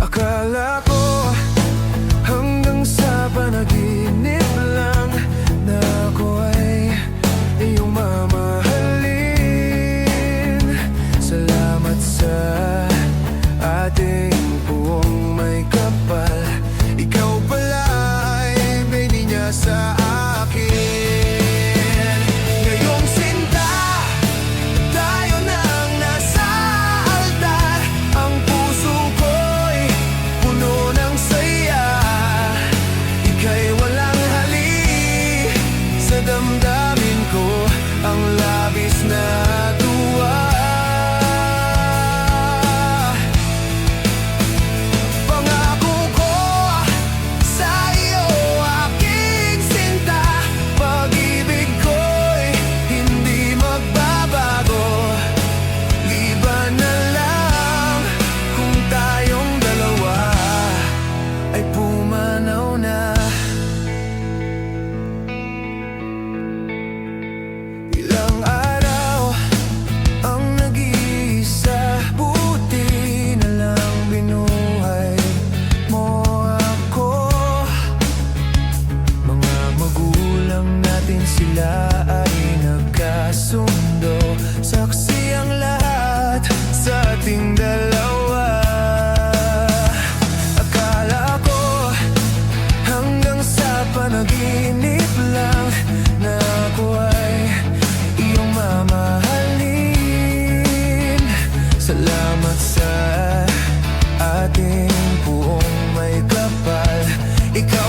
Akala ko hanggang sa panaginip lang na ako ay iyong mamahalin. Salamat sa ating puwang may kapal. Ikaw pala ay bini niya sa akin. Ngayong sinta, tayo nang nasa altar. Ang puso ko'y puno ng saya. Ika'y walang halik sa damdamin ko, ang labis na tuwa. Pangako ko sa iyo, aking sinta, pag-ibig ko'y hindi magbabago. Liban na lang kung tayong dalawa ay pumanaw na. Ilang araw ang nag-iisa, buti na lang binuhay mo ako. Mga magulang natin, sila ay nagkasundo. Saksi ang lahat sa ating dalawa. Akala ko hanggang sa panaginip lang na ako ay iyong mamahalin. Salamat sa ating puong may kapal. Ikaw